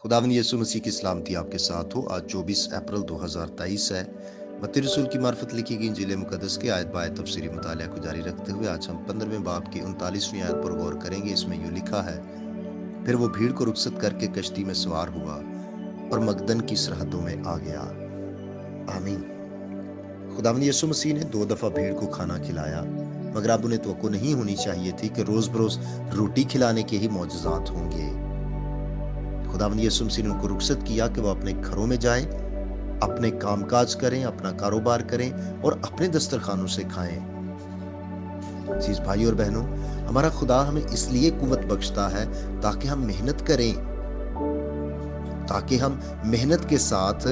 खुदावंद यीशु मसीह की सलामती आपके साथ हो। आज 24 अप्रैल 2023 है। मत्ती रसूल की मार्फत लिखी गई इंजील मुकद्दस के आयत बायत तफसीरी मुतालिया को जारी रखते हुए आज हम 15वें बाब की 39वीं आयत पर गौर करेंगे। इसमें यूं लिखा है, फिर वो भीड़ को रुखसत करके कश्ती में सवार हुआ और मगदन की सरहदों में आ गया। आमीन। खुदावंद यीशु मसीह ने 2 दफा भीड़ को खाना खिलाया, मगर अब उन्हें तवक्को नहीं होनी चाहिए थी कि रोज बरोज रोटी खिलाने के ही मौजज़ात होंगे। खुदावंद यीशु मसीह ने उनको रुखसत किया कि वो अपने घरों में जाएं, अपने कामकाज करें, अपना कारोबार करें और अपने दस्तरखानों से खाएं। अजीज भाई और बहनों, हमारा खुदा हमें इसलिए कुव्वत बख्शता है ताकि हम मेहनत करें, ताकि हम मेहनत के साथ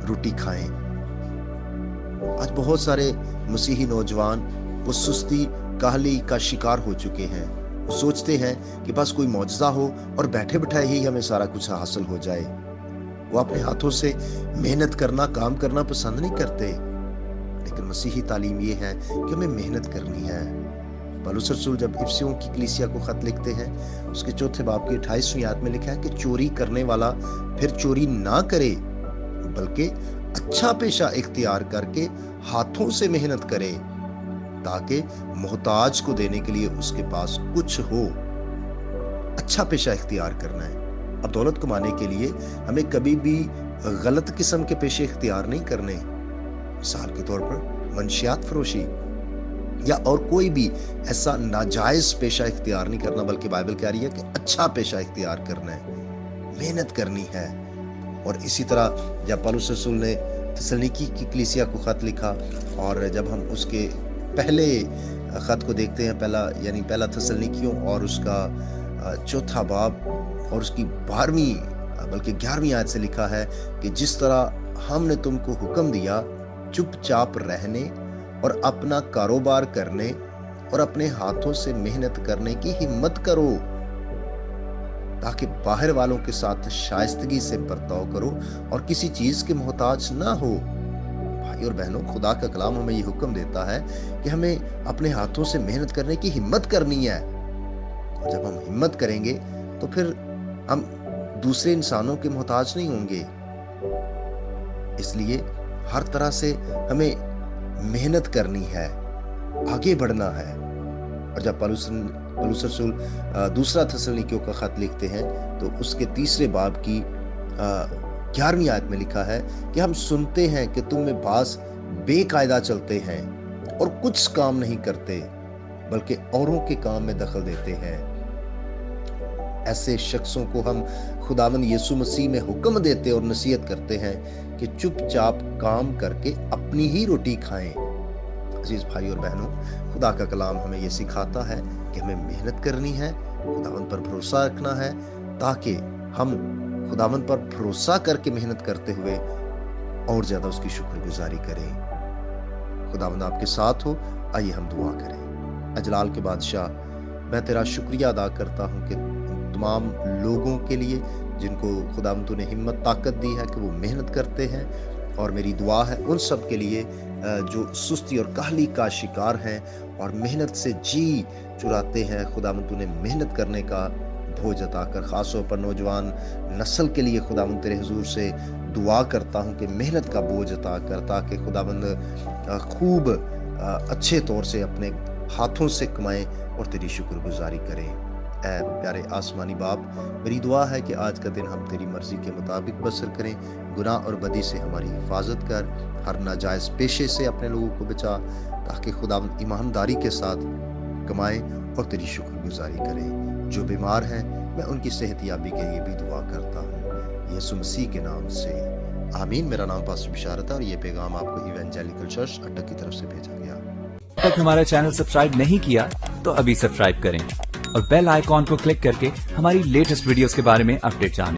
रोटी खाएं। आज बहुत सारे मसीही नौजवान वो सुस्ती काहली का शिकार हो चुके हैं। वो सोचते हैं कि बस कोई मौजज़ा हो और बैठे बिठाए ही हमें सारा कुछ हासिल हो जाए। वो अपने हाथों से मेहनत करना, काम करना पसंद नहीं करते। लेकिन मसीही तालीम ये है कि हमें मेहनत करनी है। पौलुस रसूल जब इफिसियों की कलीसिया को खत लिखते हैं, उसके 4 बाब की 28वीं आयत में लिखा है कि चोरी करने वाला फिर चोरी ना करे, बल्कि अच्छा पेशा इख्तियार करके हाथों से मेहनत करे, ताकि मोहताज को देने के लिए उसके पास कुछ हो। अच्छा पेशा इख्तियार करना है। अब दौलत कमाने के लिए हमें कभी भी गलत किस्म के पेशे इख्तियार नहीं करने। मिसाल के तौर पर मंशियात फरोशी या और कोई भी ऐसा नाजायज पेशा इख्तियार नहीं करना, बल्कि बाइबल कह रही है कि अच्छा पेशा इख्तियार करना है, मेहनत करनी है। और इसी तरह जब पौलुस रसूल ने थिस्सलुनीकी की कलीसिया को खत लिखा, और जब हम उसके पहले खत को देखते हैं, पहला थिस्सलुनीकियों और उसका 4 बाब और उसकी 12वीं बल्कि 11वीं आयत से लिखा है कि जिस तरह हमने तुमको हुक्म दिया, चुपचाप रहने और अपना कारोबार करने और अपने हाथों से मेहनत करने की हिम्मत करो, ताकि बाहर वालों के साथ शाइस्तगी से बर्ताव करो और किसी चीज के मोहताज ना हो। भाई और बहनों, खुदा का कलाम हमें ये हुक्म देता है कि हमें अपने हाथों से मेहनत करने की हिम्मत करनी है। और जब हम हिम्मत करेंगे तो फिर हम दूसरे इंसानों के मोहताज नहीं होंगे। इसलिए हर तरह से हमें मेहनत करनी है, आगे बढ़ना है। और जब पौलुस रसूल दूसरा थिस्सलुनीकियों का खत लिखते हैं, तो उसके 3 बाब की 11वीं आयत में लिखा है कि हम सुनते हैं कि तुम में बास बेकायदा चलते हैं और कुछ काम नहीं करते, बल्कि औरों के काम में दखल देते हैं। ऐसे शख्सों को हम खुदावंद यीशु मसीह में हुक्म देते और नसीहत करते हैं कि चुपचाप काम करके अपनी ही रोटी खाएं। अजीज भाई और बहनों, खुदा का कलाम हमें यह सिखाता है कि हमें मेहनत करनी है, खुदावंद पर भरोसा रखना है, ताकि हम खुदावंद पर भरोसा करके मेहनत करते हुए और ज्यादा उसकी शुक्रगुजारी करें। खुदावंद आपके साथ हो। आइए हम दुआ करें। अजलाल के बादशाह, मैं तेरा शुक्रिया अदा करता हूँ कि तमाम लोगों के लिए जिनको खुदावंद तूने हिम्मत ताकत दी है कि वो मेहनत करते हैं, और मेरी दुआ है उन सब के लिए जो सुस्ती और काहली का शिकार हैं और मेहनत से जी चुराते हैं। खुदावंद तूने मेहनत करने का बोझ अता कर। खास तौर पर नौजवान नस्ल के लिए खुदावंद तेरे हुजूर से दुआ करता हूँ कि मेहनत का बोझ अता कर, ताकि खुदावंद खूब अच्छे तौर से अपने हाथों से कमाएं और तेरी शुक्रगुजारी करें। ऐ प्यारे आसमानी बाप, मेरी दुआ है कि आज का दिन हम तेरी मर्जी के मुताबिक बसर करें। गुनाह और बदी से हमारी हिफाजत कर, हर नाजायज पेशे से अपने लोगों को बचा, ताकि खुदावंद ईमानदारी के साथ कमाएं और तेरी शुक्रगुजारी करें। जो बीमार हैं, मैं उनकी सेहत याबी के लिए भी दुआ करता हूँ, यीशु मसीह के नाम से, आमीन। मेरा नाम पास्टर बिशारत है और ये पैगाम आपको इवेंजेलिकल चर्च अड्डा की तरफ से भेजा गया। अब तक हमारा चैनल सब्सक्राइब नहीं किया तो अभी सब्सक्राइब करें और बेल आइकॉन को क्लिक करके हमारी लेटेस्ट वीडियोस के बारे में अपडेट जानें।